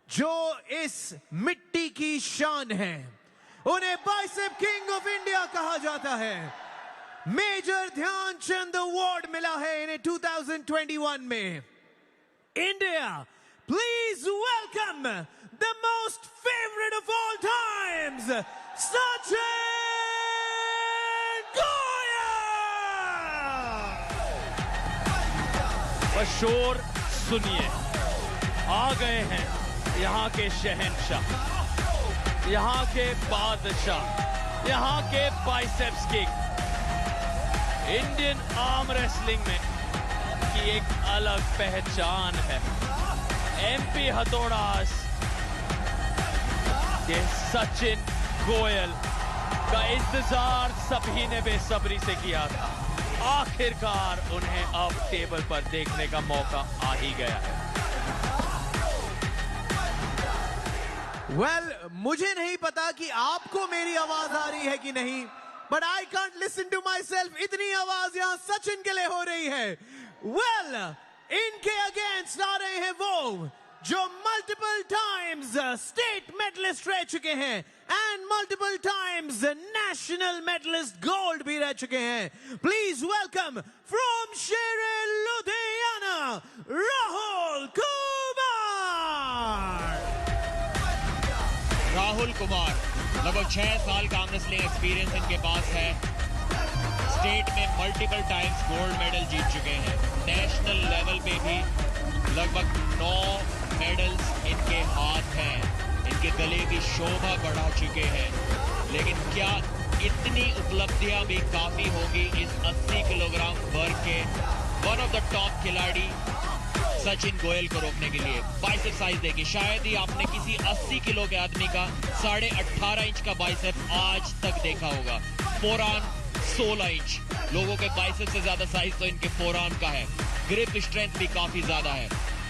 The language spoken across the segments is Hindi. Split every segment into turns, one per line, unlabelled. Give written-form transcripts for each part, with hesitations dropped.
जो इस मिट्टी की शान है, उन्हें बाइसेप किंग ऑफ इंडिया कहा जाता है। मेजर ध्यानचंद अवार्ड मिला है इन्हें 2021 में। India, please welcome the most favourite of all times, Sachin Goyal.
शोर सुनिए, आ गए हैं यहाँ के शहंशाह, यहाँ के बादशाह, यहाँ के biceps king. Indian arm wrestling में की एक अलग पहचान है। एमपी हथौड़ास के सचिन गोयल का इंतजार सभी ने बेसब्री से किया था। आखिरकार उन्हें अब टेबल पर देखने का मौका आ ही गया है।
मुझे नहीं पता कि आपको मेरी आवाज आ रही है कि नहीं, but I can't listen to myself. इतनी आवाज यहां सचिन के लिए हो रही है। इनके अगेंस्ट आ रहे हैं वो जो मल्टीपल टाइम्स स्टेट मेडलिस्ट रह चुके हैं and multiple times national medalist gold भी रह चुके हैं। प्लीज वेलकम फ्रॉम शेरे लुधियाना, राहुल कुमार।
राहुल कुमार लगभग 6 साल का आर्म रेसलिंग एक्सपीरियंस इनके पास है। स्टेट में मल्टीपल टाइम्स गोल्ड मेडल जीत चुके हैं। नेशनल लेवल पे भी लगभग 9 मेडल्स इनके हाथ हैं। इनके गले की शोभा बढ़ा चुके हैं। लेकिन क्या इतनी उपलब्धियां भी काफी होगी इस 80 किलोग्राम वर्ग के वन ऑफ द टॉप खिलाड़ी सचिन गोयल को रोकने के लिए? बाइसेप साइज देखिए, शायद ही आपने किसी 80 किलो के आदमी का 18.5 इंच का बाइसेप आज तक देखा होगा। Forearm 16 inch. लोगों के बाइसेप से ज्यादा साइज तो इनके फोरआर्म का है। ग्रिप स्ट्रेंथ भी काफी ज्यादा है।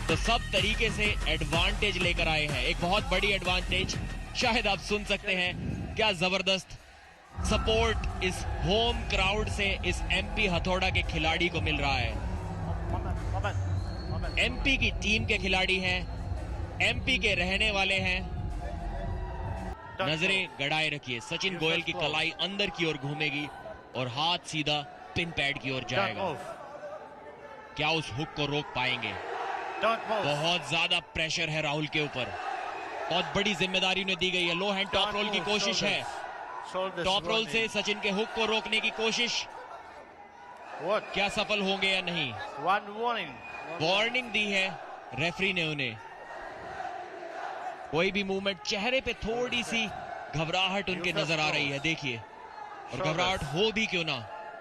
तो सब तरीके से एडवांटेज लेकर आए हैं। एक बहुत बड़ी एडवांटेज शायद आप सुन सकते हैं। क्या जबरदस्त सपोर्ट इस होम क्राउड से इस एमपी हथौड़ा के खिलाड़ी को मिल रहा है। एमपी की टीम के खिलाड़ी हैं, एमपी के रहने वाले हैं। नजरें गड़ाए रखिए, सचिन गोयल की कलाई अंदर की ओर घूमेगी और हाथ सीधा पिन पैड की ओर जाएगा। क्या उस हुक को रोक पाएंगे? बहुत ज्यादा प्रेशर है राहुल के ऊपर। बहुत बड़ी जिम्मेदारी उन्हें दी गई है। लो हैंड टॉप रोल की कोशिश है। टॉप रोल से सचिन के हुक को रोकने की कोशिश, क्या सफल होंगे या नहीं? वार्निंग दी है रेफरी ने उन्हें। कोई भी मूवमेंट, चेहरे पे थोड़ी सी घबराहट उनके नजर आ रही है, देखिए। और घबराहट हो भी क्यों ना,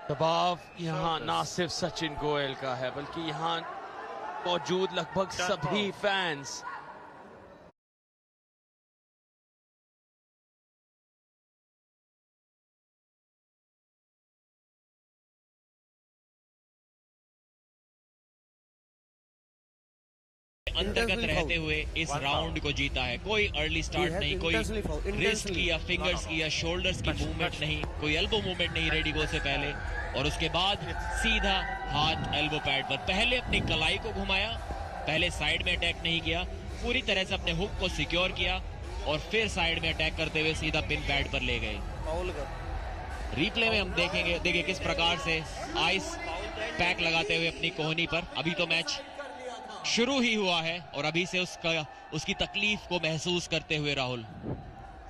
दबाव यहाँ ना सिर्फ सचिन गोयल का है बल्कि यहाँ मौजूद लगभग सभी फैंस।
अंतर्गत रहते हुए इस राउंड को जीता है। कोई अर्ली स्टार्ट नहीं, कोई रिस्ट की या फिंगर्स की या शोल्डर्स की मूवमेंट नहीं, कोई एल्बो मूवमेंट नहीं रेडी गो से पहले। और उसके बाद सीधा हाथ एल्बो पैड पर। पहले अपनी कलाई को घुमाया, पहले साइड में अटैक नहीं किया, पूरी तरह से अपने हुक को सिक्योर किया और फिर साइड में अटैक करते हुए सीधा पिन पैड पर ले गए। रिप्ले में हम देखेंगे, देखिए किस प्रकार से आइस पैक लगाते हुए अपनी कोहनी पर। अभी तो मैच शुरू ही हुआ है और अभी से उसकी तकलीफ को महसूस करते हुए राहुल।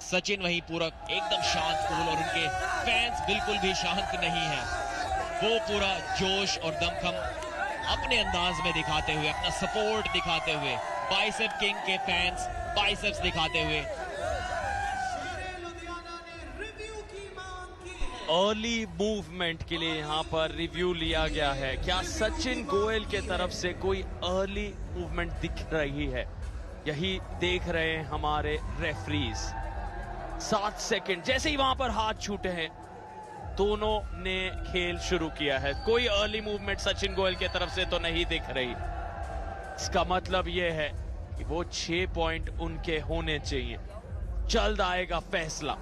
सचिन वहीं पूरा एकदम शांत कूल और उनके फैंस बिल्कुल भी शांत नहीं है। वो पूरा जोश और दमखम अपने अंदाज में दिखाते हुए, अपना सपोर्ट दिखाते हुए, बाइसेप किंग के फैंस बाइसेप्स दिखाते हुए।
अर्ली मूवमेंट के लिए यहाँ पर रिव्यू लिया गया है। क्या सचिन गोयल के तरफ से कोई अर्ली मूवमेंट दिख रही है? यही देख रहे हैं हमारे रेफरीज। 7 सेकंड जैसे ही वहां पर हाथ छूटे हैं, दोनों ने खेल शुरू किया है। कोई अर्ली मूवमेंट सचिन गोयल के तरफ से तो नहीं दिख रही। इसका मतलब यह है कि वो 6 पॉइंट उनके होने चाहिए। जल्द आएगा फैसला।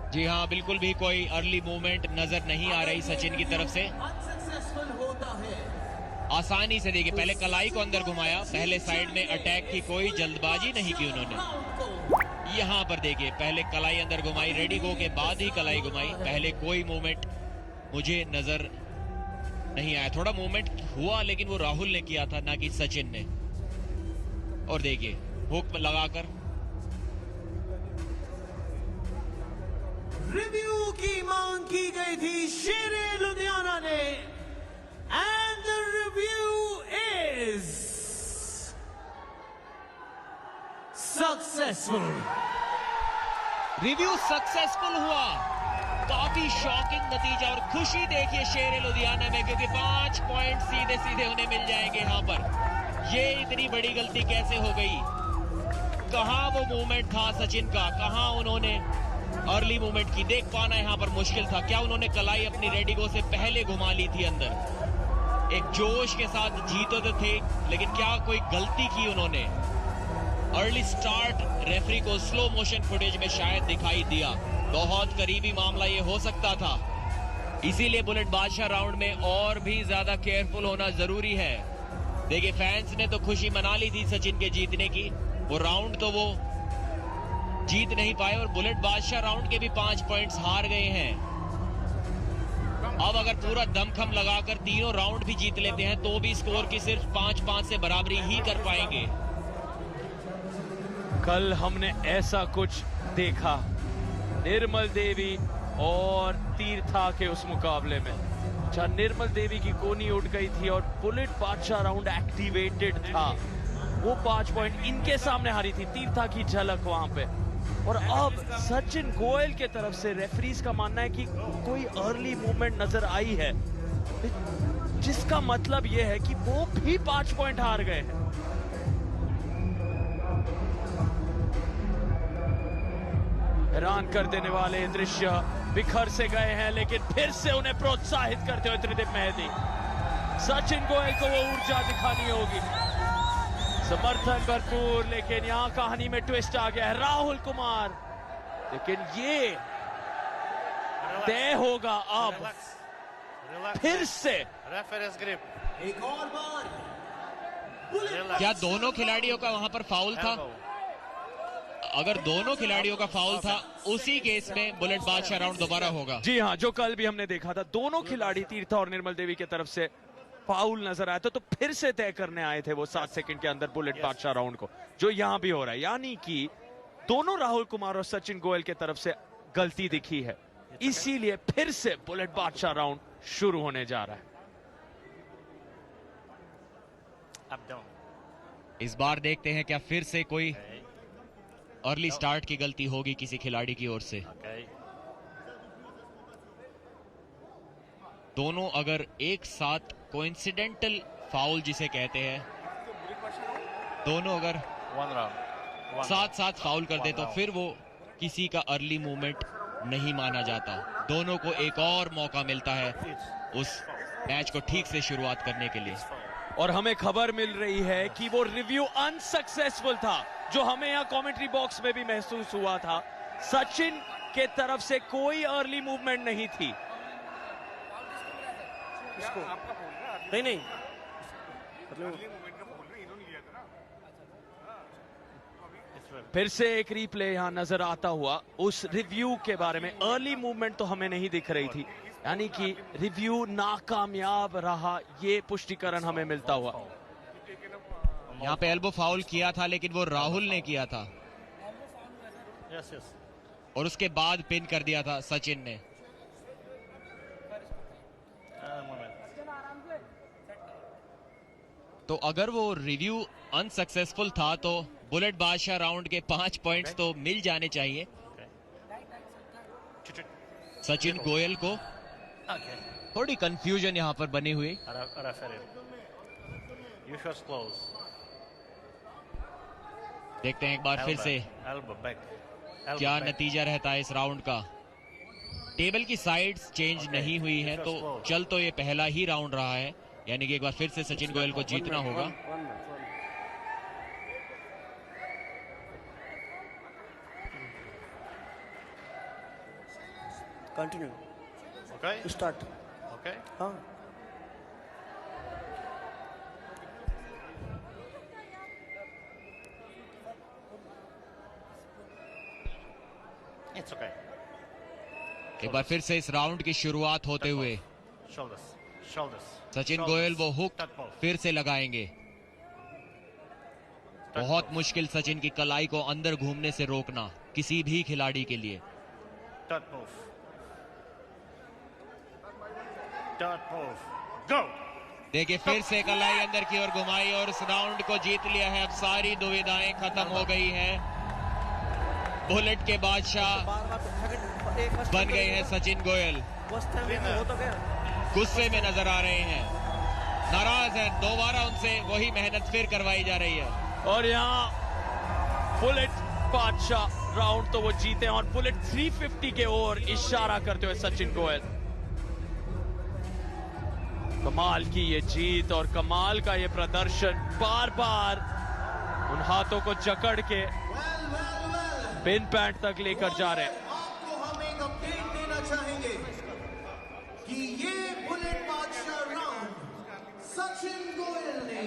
जी हाँ, बिल्कुल भी कोई अर्ली मूवमेंट नजर नहीं आ रही सचिन की तरफ से। आसानी से देखिए, पहले कलाई को अंदर घुमाया, पहले साइड में अटैक की कोई जल्दबाजी नहीं की उन्होंने। यहां पर देखिए, पहले कलाई अंदर घुमाई, रेडी गो के बाद ही कलाई घुमाई, पहले कोई मूवमेंट मुझे नजर नहीं आया। थोड़ा मूवमेंट हुआ लेकिन वो राहुल ने किया था, ना कि सचिन ने। और देखिए हुक लगाकर
रिव्यू की मांग की गई थी शेरे लुधियाना ने, and the review is successful.
Review successful हुआ। काफी शॉकिंग नतीजा और खुशी देखिए शेरे लुधियाना में, क्योंकि 5 पॉइंट सीधे सीधे उन्हें मिल जाएंगे यहां पर। ये इतनी बड़ी गलती कैसे हो गई? कहां वो मूवमेंट था सचिन का, कहां उन्होंने अर्ली मूवमेंट की, देख पाना यहां पर मुश्किल था। क्या उन्होंने कलाई अपनी रेडिगो से पहले घुमा ली थी अंदर? एक जोश के साथ जीते तो थे, लेकिन क्या कोई गलती की उन्होंने? अर्ली स्टार्ट रेफरी को स्लो मोशन फुटेज में शायद दिखाई दिया। बहुत करीबी मामला ये हो सकता था, इसीलिए बुलेट बादशाह राउंड में और भी ज्यादा केयरफुल होना जरूरी है। देखिए फैंस ने तो खुशी मना ली थी सचिन के जीतने की, वो राउंड तो वो जीत नहीं पाए और बुलेट बादशाह राउंड के भी 5 पॉइंट्स हार गए हैं। अब अगर पूरा दमखम लगाकर तीनों राउंड भी जीत लेते हैं तो भी स्कोर की सिर्फ 5-5 से बराबरी ही कर पाएंगे।
कल हमने ऐसा कुछ देखा निर्मल देवी और तीर्था के उस मुकाबले में, जहां निर्मल देवी की कोनी उठ गई थी और बुलेट बादशाह राउंड एक्टिवेटेड था। वो 5 पॉइंट इनके सामने हारी थी, तीर्था की झलक वहां पे। और अब सचिन गोयल के तरफ से रेफरीज का मानना है कि कोई अर्ली मूवमेंट नजर आई है, जिसका मतलब यह है कि वो भी 5 पॉइंट हार गए हैं। हैरान कर देने वाले दृश्य बिखर से गए हैं, लेकिन फिर से उन्हें प्रोत्साहित करते हुए त्रिदीप मेहदी, सचिन गोयल को वो ऊर्जा दिखानी होगी। समर्थन भरपूर, लेकिन यहां कहानी में ट्विस्ट आ गया है। राहुल कुमार, लेकिन ये तय होगा अब फिर से।
एक और बार
क्या दोनों खिलाड़ियों का वहां पर फाउल था? अगर दोनों खिलाड़ियों का फाउल था, उसी केस में बुलेट बादशाह राउंड दोबारा होगा।
जी हाँ, जो कल भी हमने देखा था, दोनों खिलाड़ी तीर्था और निर्मल देवी की तरफ से फाउल नजर आया था, तो फिर से तय करने आए थे वो 7 सेकंड के अंदर बुलेट बादशाह राउंड को, जो यहां भी हो रहा है। यानी कि दोनों राहुल कुमार और सचिन गोयल की तरफ से गलती दिखी है, इसीलिए फिर से बुलेट बादशाह राउंड शुरू होने जा रहा है।
इस बार देखते हैं क्या फिर से कोई अर्ली स्टार्ट की गलती होगी किसी खिलाड़ी की ओर से। दोनों अगर एक साथ कोइंसिडेंटल फाउल जिसे कहते हैं, दोनों अगर साथ साथ फाउल कर दे तो फिर वो किसी का अर्ली मूवमेंट नहीं माना जाता। दोनों को एक और मौका मिलता है उस मैच को ठीक से शुरुआत करने के लिए।
और हमें खबर मिल रही है कि वो रिव्यू अनसक्सेसफुल था, जो हमें यहाँ कमेंट्री बॉक्स में भी महसूस हुआ था। सचिन के तरफ से कोई अर्ली मूवमेंट नहीं थी।
नहीं
फिर से एक रिप्ले यहाँ नजर आता हुआ उस रिव्यू के बारे में। अर्ली मूवमेंट तो हमें नहीं दिख रही थी, यानी कि रिव्यू नाकामयाब रहा, ये पुष्टिकरण हमें मिलता हुआ।
यहाँ पे एल्बो फाउल किया था, लेकिन वो राहुल ने किया था और उसके बाद पिन कर दिया था सचिन ने। तो अगर वो रिव्यू अनसक्सेसफुल था तो बुलेट बादशाह राउंड के 5 पॉइंट्स तो मिल जाने चाहिए सचिन गोयल को। थोड़ी कंफ्यूजन यहां पर बनी हुई। देखते हैं एक बार फिर से क्या नतीजा रहता है इस राउंड का। टेबल की साइड्स चेंज नहीं हुई है, तो चल तो ये पहला ही राउंड रहा है, यानी कि एक बार फिर से सचिन गोयल को जीतना होगा।
Continue, start. हाँ, It's okay.
एक बार फिर से इस राउंड की शुरुआत होते हुए
Shoulders. Shoulders.
Sachin
Shoulders.
Goyal वो हुक
Touch move.
फिर से लगाएंगे। बहुत मुश्किल सचिन की कलाई को अंदर घूमने से रोकना किसी भी खिलाड़ी के लिए।
Touch move. Touch move. Go.
देखिए फिर से कलाई अंदर की ओर घुमाई और इस राउंड को जीत लिया है। अब सारी दुविधाएं खत्म हो गई है। बुलेट के बादशाह बन गए हैं सचिन गोयल। गुस्से में नजर आ रहे हैं, नाराज है। दोबारा उनसे वही मेहनत फिर करवाई जा रही है।
और यहाँ बुलेट बादशाह राउंड तो वो जीते हैं और बुलेट 350 के ओर इशारा करते हुए सचिन गोयल। कमाल की ये जीत और कमाल का ये प्रदर्शन, बार बार उन हाथों को जकड़ के पिन पैंट तक लेकर जा रहे हैं।
आपको हम एक अपडेट देना चाहेंगे कि ये बुलेट बादशाह राउंड सचिन गोयल ने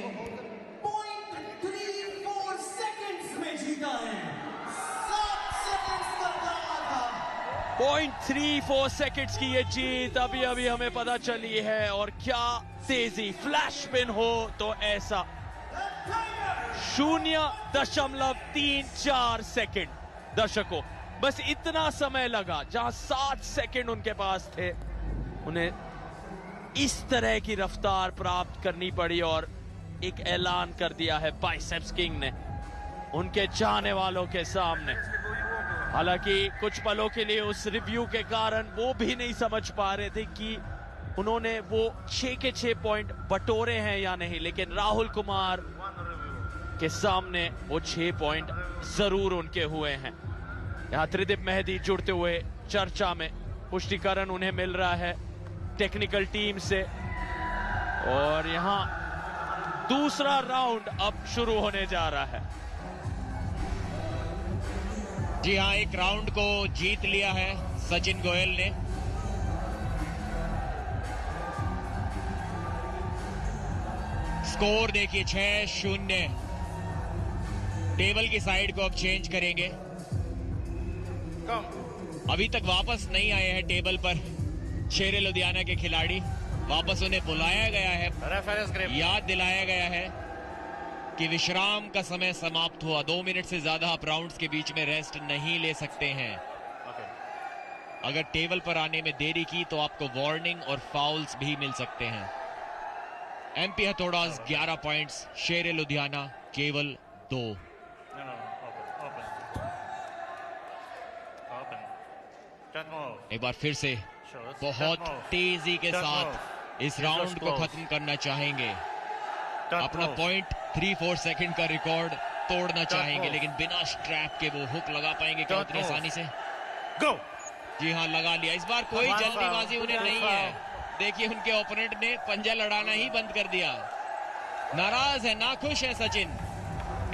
0.34 सेकंड्स में जीता है। 7 सेकंड्स का दावा था।
0.34 सेकंड्स की ये जीत अभी अभी हमें पता चली है। और क्या तेजी, फ्लैश पिन हो तो ऐसा 0.34 सेकंड। दर्शकों, बस इतना समय लगा, जहां 7 सेकंड उनके पास थे, उन्हें इस तरह की रफ्तार प्राप्त करनी पड़ी और एक ऐलान कर दिया है बाइसेप्स किंग ने उनके चाहने वालों के सामने। हालांकि कुछ पलों के लिए उस रिव्यू के कारण वो भी नहीं समझ पा रहे थे कि उन्होंने वो 6 के 6 पॉइंट बटोरे हैं या नहीं, लेकिन राहुल कुमार के सामने वो 6 पॉइंट जरूर उनके हुए हैं। यहाँ त्रिदीप मेहदी जुड़ते हुए चर्चा में, पुष्टिकरण उन्हें मिल रहा है टेक्निकल टीम से। और यहाँ दूसरा राउंड अब शुरू होने जा रहा है।
जी हाँ, एक राउंड को जीत लिया है सचिन गोयल ने। स्कोर देखिए 6-0। टेबल की साइड को अब चेंज करेंगे। अभी तक वापस नहीं आए हैं टेबल पर शेरे लुधियाना के खिलाड़ी। वापस उन्हें बुलाया गया है, याद दिलाया गया है कि विश्राम का समय समाप्त हुआ। 2 मिनट से ज्यादा आप राउंड्स के बीच में रेस्ट नहीं ले सकते हैं। अगर टेबल पर आने में देरी की तो आपको वार्निंग और फाउल्स भी मिल सकते हैं। एमपी हथौड़ास 11 पॉइंट्स, शेरे लुधियाना केवल 2। एक बार फिर से बहुत तेजी के साथ इस राउंड को खत्म करना चाहेंगे। अपना 0.34 सेकंड का रिकॉर्ड तोड़ना चाहेंगे, लेकिन बिना स्ट्रैप के वो हुक लगा पाएंगे क्या उतनी आसानी से? जी हाँ, लगा लिया। इस बार कोई जल्दीबाजी उन्हें नहीं है। देखिए उनके ओपोनेंट ने पंजा लड़ाना ही बंद कर दिया। नाराज है, नाखुश है सचिन।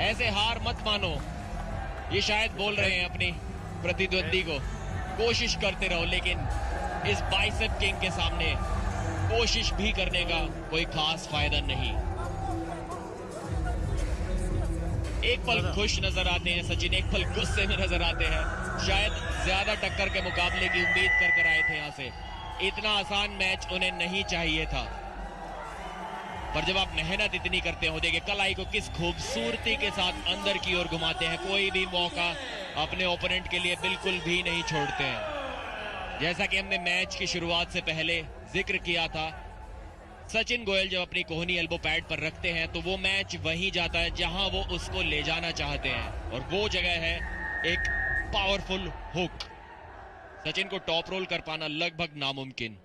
ऐसे हार मत मानो, ये शायद बोल रहे हैं अपनी प्रतिद्वंदी को। कोशिश करते रहो, लेकिन इस बाइसेप किंग के सामने कोशिश भी करने का कोई खास फायदा नहीं। एक पल खुश नजर आते हैं सचिन, एक पल गुस्से में नजर आते हैं। शायद ज्यादा टक्कर के मुकाबले की उम्मीद कर आए थे यहाँ से। इतना आसान मैच उन्हें नहीं चाहिए था, पर जब आप मेहनत इतनी करते हो, देखिए कलाई को किस खूबसूरती के साथ अंदर की ओर घुमाते हैं। कोई भी मौका अपने ओपोनेंट के लिए बिल्कुल भी नहीं छोड़ते हैं। जैसा कि हमने मैच की शुरुआत से पहले जिक्र किया था, सचिन गोयल जब अपनी कोहनी एल्बो पैड पर रखते हैं तो वो मैच वहीं जाता है जहां वो उसको ले जाना चाहते हैं, और वो जगह है एक पावरफुल हुक। सचिन को टॉप रोल कर पाना लगभग नामुमकिन।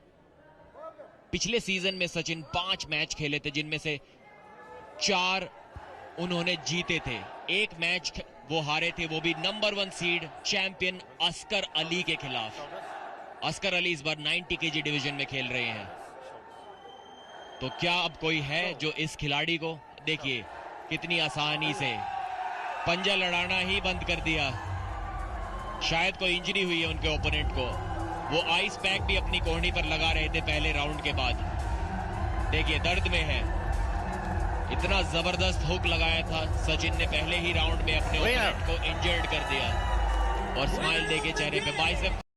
पिछले सीजन में सचिन 5 मैच खेले थे, जिनमें से 4 उन्होंने जीते थे। एक मैच वो हारे थे, वो भी number 1 seed champion Oscar Ali के खिलाफ। अस्कर अली इस बार 90 केजी डिवीजन में खेल रहे हैं। तो क्या अब कोई है जो इस खिलाड़ी को, देखिए कितनी आसानी से पंजा लड़ाना ही बंद कर दिया। शायद कोई इंजरी हुई है उनके ओपोनेंट को। वो आइस पैक भी अपनी कोहनी पर लगा रहे थे पहले राउंड के बाद। देखिए दर्द में है। इतना जबरदस्त हुक लगाया था सचिन ने पहले ही राउंड में अपने ओपोनेंट को इंजर्ड कर दिया। और स्माइल देके चेहरे पे बाइसेप